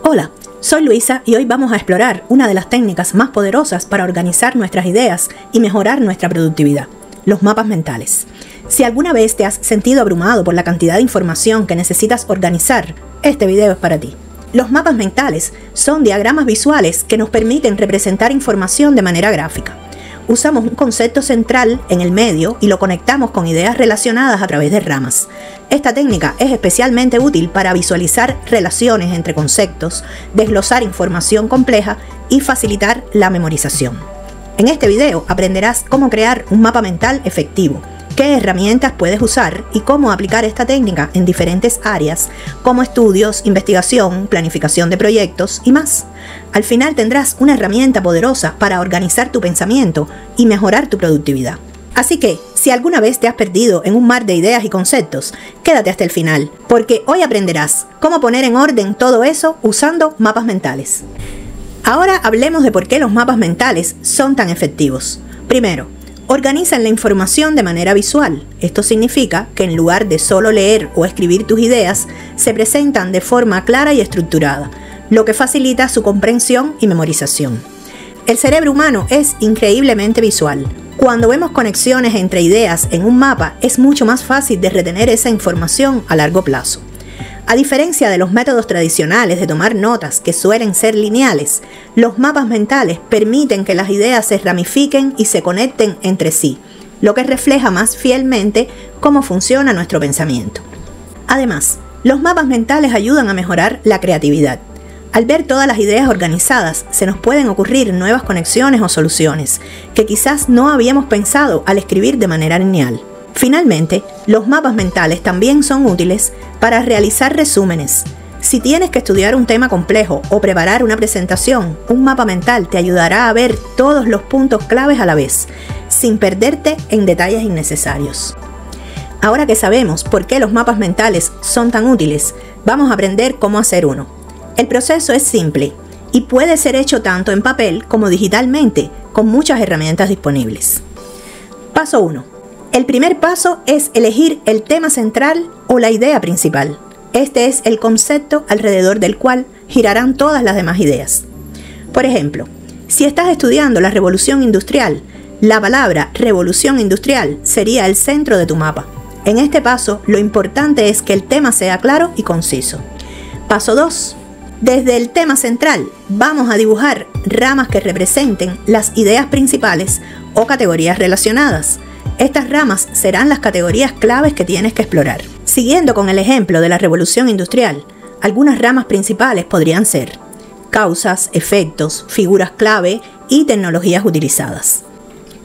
Hola, soy Luisa y hoy vamos a explorar una de las técnicas más poderosas para organizar nuestras ideas y mejorar nuestra productividad, los mapas mentales. Si alguna vez te has sentido abrumado por la cantidad de información que necesitas organizar, este video es para ti. Los mapas mentales son diagramas visuales que nos permiten representar información de manera gráfica. Usamos un concepto central en el medio y lo conectamos con ideas relacionadas a través de ramas. Esta técnica es especialmente útil para visualizar relaciones entre conceptos, desglosar información compleja y facilitar la memorización. En este video aprenderás cómo crear un mapa mental efectivo, qué herramientas puedes usar y cómo aplicar esta técnica en diferentes áreas como estudios, investigación, planificación de proyectos y más. Al final tendrás una herramienta poderosa para organizar tu pensamiento y mejorar tu productividad. Así que, si alguna vez te has perdido en un mar de ideas y conceptos, quédate hasta el final, porque hoy aprenderás cómo poner en orden todo eso usando mapas mentales. Ahora hablemos de por qué los mapas mentales son tan efectivos. Primero, organizan la información de manera visual. Esto significa que en lugar de solo leer o escribir tus ideas, se presentan de forma clara y estructurada, lo que facilita su comprensión y memorización. El cerebro humano es increíblemente visual. Cuando vemos conexiones entre ideas en un mapa, es mucho más fácil de retener esa información a largo plazo. A diferencia de los métodos tradicionales de tomar notas que suelen ser lineales, los mapas mentales permiten que las ideas se ramifiquen y se conecten entre sí, lo que refleja más fielmente cómo funciona nuestro pensamiento. Además, los mapas mentales ayudan a mejorar la creatividad. Al ver todas las ideas organizadas, se nos pueden ocurrir nuevas conexiones o soluciones que quizás no habíamos pensado al escribir de manera lineal. Finalmente, los mapas mentales también son útiles para realizar resúmenes. Si tienes que estudiar un tema complejo o preparar una presentación, un mapa mental te ayudará a ver todos los puntos claves a la vez, sin perderte en detalles innecesarios. Ahora que sabemos por qué los mapas mentales son tan útiles, vamos a aprender cómo hacer uno. El proceso es simple y puede ser hecho tanto en papel como digitalmente, con muchas herramientas disponibles. Paso 1. El primer paso es elegir el tema central o la idea principal. Este es el concepto alrededor del cual girarán todas las demás ideas. Por ejemplo, si estás estudiando la revolución industrial, la palabra revolución industrial sería el centro de tu mapa. En este paso, lo importante es que el tema sea claro y conciso. Paso 2. Desde el tema central, vamos a dibujar ramas que representen las ideas principales o categorías relacionadas. Estas ramas serán las categorías claves que tienes que explorar. Siguiendo con el ejemplo de la revolución industrial, algunas ramas principales podrían ser causas, efectos, figuras clave y tecnologías utilizadas.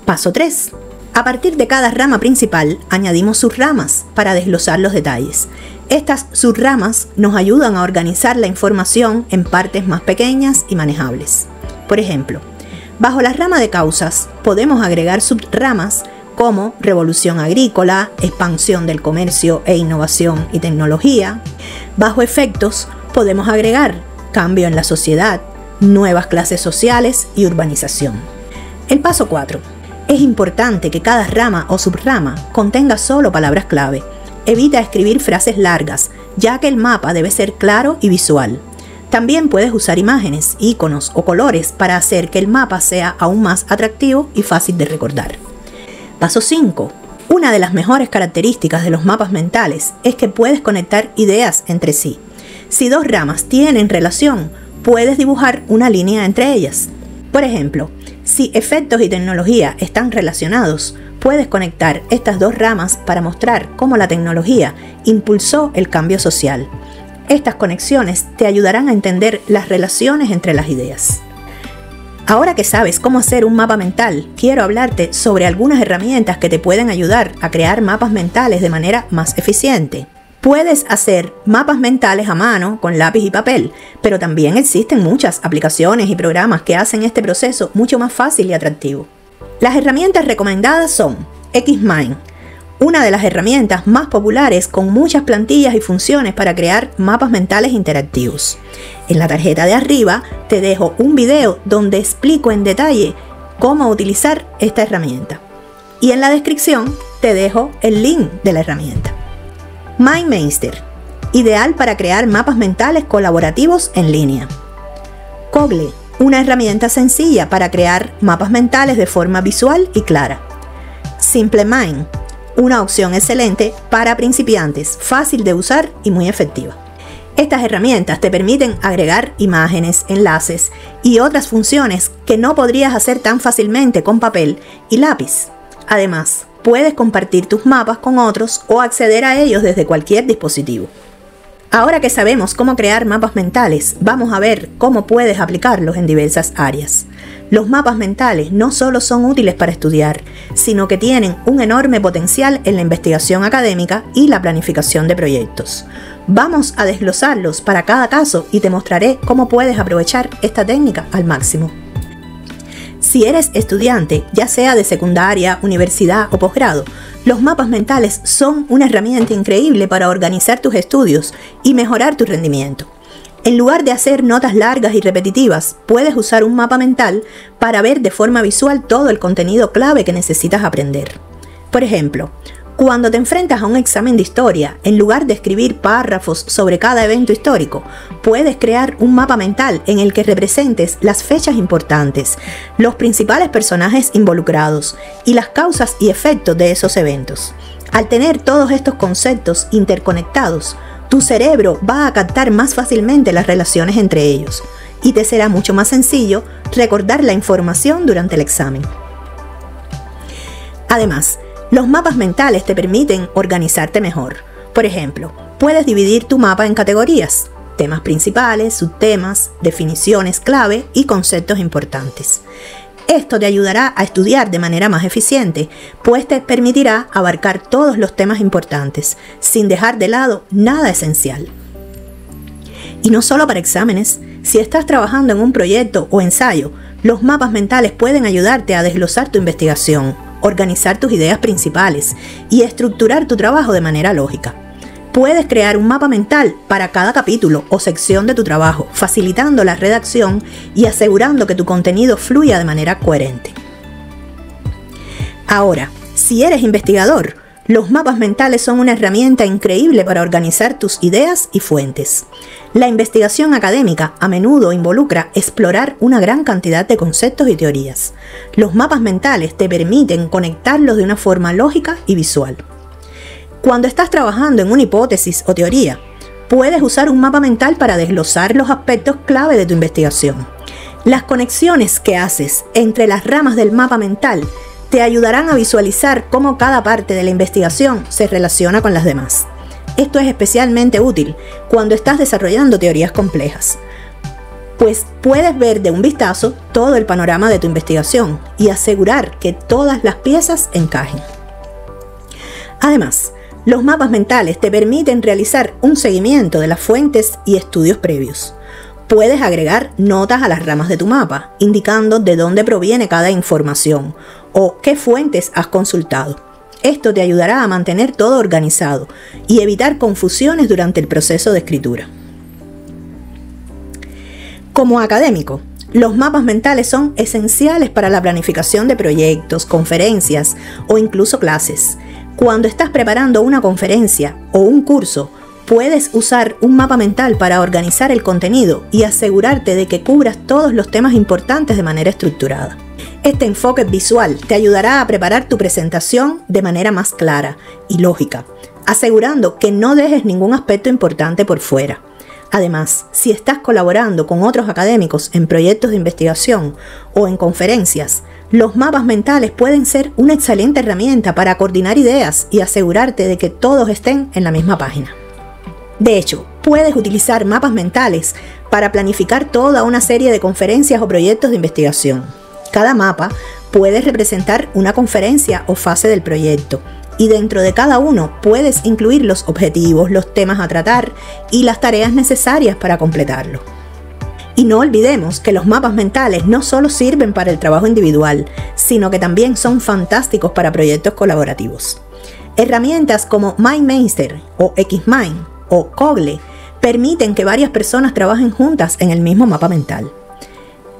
Paso 3. A partir de cada rama principal, añadimos subramas para desglosar los detalles. Estas subramas nos ayudan a organizar la información en partes más pequeñas y manejables. Por ejemplo, bajo la rama de causas, podemos agregar subramas como revolución agrícola, expansión del comercio e innovación y tecnología. Bajo efectos podemos agregar cambio en la sociedad, nuevas clases sociales y urbanización. El paso 4. Es importante que cada rama o subrama contenga solo palabras clave. Evita escribir frases largas, ya que el mapa debe ser claro y visual. También puedes usar imágenes, iconos o colores para hacer que el mapa sea aún más atractivo y fácil de recordar. Paso 5. Una de las mejores características de los mapas mentales es que puedes conectar ideas entre sí. Si dos ramas tienen relación, puedes dibujar una línea entre ellas. Por ejemplo, si efectos y tecnología están relacionados, puedes conectar estas dos ramas para mostrar cómo la tecnología impulsó el cambio social. Estas conexiones te ayudarán a entender las relaciones entre las ideas. Ahora que sabes cómo hacer un mapa mental, quiero hablarte sobre algunas herramientas que te pueden ayudar a crear mapas mentales de manera más eficiente. Puedes hacer mapas mentales a mano con lápiz y papel, pero también existen muchas aplicaciones y programas que hacen este proceso mucho más fácil y atractivo. Las herramientas recomendadas son Xmind, una de las herramientas más populares con muchas plantillas y funciones para crear mapas mentales interactivos. En la tarjeta de arriba te dejo un video donde explico en detalle cómo utilizar esta herramienta. Y en la descripción te dejo el link de la herramienta. MindMeister ideal para crear mapas mentales colaborativos en línea. Coggle, una herramienta sencilla para crear mapas mentales de forma visual y clara. SimpleMind, una opción excelente para principiantes, fácil de usar y muy efectiva. Estas herramientas te permiten agregar imágenes, enlaces y otras funciones que no podrías hacer tan fácilmente con papel y lápiz. Además, puedes compartir tus mapas con otros o acceder a ellos desde cualquier dispositivo. Ahora que sabemos cómo crear mapas mentales, vamos a ver cómo puedes aplicarlos en diversas áreas. Los mapas mentales no solo son útiles para estudiar, sino que tienen un enorme potencial en la investigación académica y la planificación de proyectos. Vamos a desglosarlos para cada caso y te mostraré cómo puedes aprovechar esta técnica al máximo. Si eres estudiante, ya sea de secundaria, universidad o posgrado, los mapas mentales son una herramienta increíble para organizar tus estudios y mejorar tu rendimiento. En lugar de hacer notas largas y repetitivas, puedes usar un mapa mental para ver de forma visual todo el contenido clave que necesitas aprender. Por ejemplo, cuando te enfrentas a un examen de historia, en lugar de escribir párrafos sobre cada evento histórico, puedes crear un mapa mental en el que representes las fechas importantes, los principales personajes involucrados y las causas y efectos de esos eventos. Al tener todos estos conceptos interconectados, tu cerebro va a captar más fácilmente las relaciones entre ellos y te será mucho más sencillo recordar la información durante el examen. Además, los mapas mentales te permiten organizarte mejor. Por ejemplo, puedes dividir tu mapa en categorías: temas principales, subtemas, definiciones clave y conceptos importantes. Esto te ayudará a estudiar de manera más eficiente, pues te permitirá abarcar todos los temas importantes, sin dejar de lado nada esencial. Y no solo para exámenes, si estás trabajando en un proyecto o ensayo, los mapas mentales pueden ayudarte a desglosar tu investigación, organizar tus ideas principales y estructurar tu trabajo de manera lógica. Puedes crear un mapa mental para cada capítulo o sección de tu trabajo, facilitando la redacción y asegurando que tu contenido fluya de manera coherente. Ahora, si eres investigador, los mapas mentales son una herramienta increíble para organizar tus ideas y fuentes. La investigación académica a menudo involucra explorar una gran cantidad de conceptos y teorías. Los mapas mentales te permiten conectarlos de una forma lógica y visual. Cuando estás trabajando en una hipótesis o teoría, puedes usar un mapa mental para desglosar los aspectos clave de tu investigación. Las conexiones que haces entre las ramas del mapa mental te ayudarán a visualizar cómo cada parte de la investigación se relaciona con las demás. Esto es especialmente útil cuando estás desarrollando teorías complejas, pues puedes ver de un vistazo todo el panorama de tu investigación y asegurar que todas las piezas encajen. Además, los mapas mentales te permiten realizar un seguimiento de las fuentes y estudios previos. Puedes agregar notas a las ramas de tu mapa, indicando de dónde proviene cada información o qué fuentes has consultado. Esto te ayudará a mantener todo organizado y evitar confusiones durante el proceso de escritura. Como académico, los mapas mentales son esenciales para la planificación de proyectos, conferencias o incluso clases. Cuando estás preparando una conferencia o un curso, puedes usar un mapa mental para organizar el contenido y asegurarte de que cubras todos los temas importantes de manera estructurada. Este enfoque visual te ayudará a preparar tu presentación de manera más clara y lógica, asegurando que no dejes ningún aspecto importante por fuera. Además, si estás colaborando con otros académicos en proyectos de investigación o en conferencias, los mapas mentales pueden ser una excelente herramienta para coordinar ideas y asegurarte de que todos estén en la misma página. De hecho, puedes utilizar mapas mentales para planificar toda una serie de conferencias o proyectos de investigación. Cada mapa puede representar una conferencia o fase del proyecto, y dentro de cada uno puedes incluir los objetivos, los temas a tratar y las tareas necesarias para completarlo. Y no olvidemos que los mapas mentales no solo sirven para el trabajo individual, sino que también son fantásticos para proyectos colaborativos. Herramientas como MindMeister o XMind o Coggle permiten que varias personas trabajen juntas en el mismo mapa mental.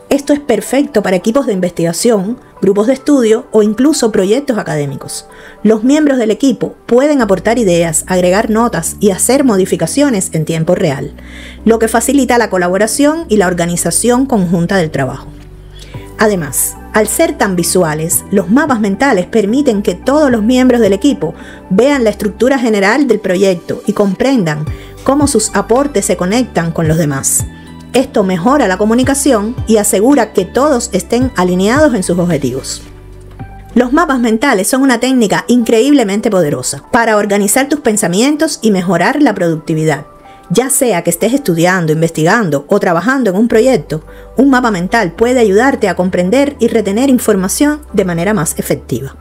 Esto Esto es perfecto para equipos de investigación, grupos de estudio o incluso proyectos académicos. Los miembros del equipo pueden aportar ideas, agregar notas y hacer modificaciones en tiempo real, lo que facilita la colaboración y la organización conjunta del trabajo. Además, al ser tan visuales, los mapas mentales permiten que todos los miembros del equipo vean la estructura general del proyecto y comprendan cómo sus aportes se conectan con los demás. Esto mejora la comunicación y asegura que todos estén alineados en sus objetivos. Los mapas mentales son una técnica increíblemente poderosa para organizar tus pensamientos y mejorar la productividad. Ya sea que estés estudiando, investigando o trabajando en un proyecto, un mapa mental puede ayudarte a comprender y retener información de manera más efectiva.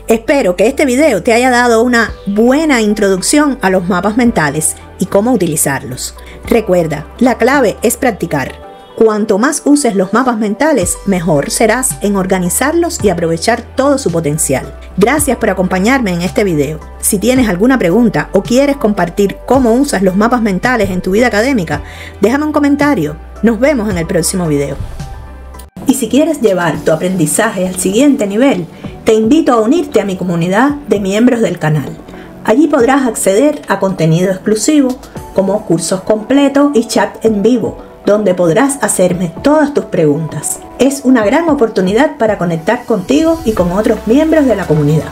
Espero que este video te haya dado una buena introducción a los mapas mentales y cómo utilizarlos. Recuerda, la clave es practicar. Cuanto más uses los mapas mentales, mejor serás en organizarlos y aprovechar todo su potencial. Gracias por acompañarme en este video. Si tienes alguna pregunta o quieres compartir cómo usas los mapas mentales en tu vida académica, déjame un comentario. Nos vemos en el próximo video. Y si quieres llevar tu aprendizaje al siguiente nivel, te invito a unirte a mi comunidad de miembros del canal. Allí podrás acceder a contenido exclusivo como cursos completos y chat en vivo, donde podrás hacerme todas tus preguntas. Es una gran oportunidad para conectar contigo y con otros miembros de la comunidad.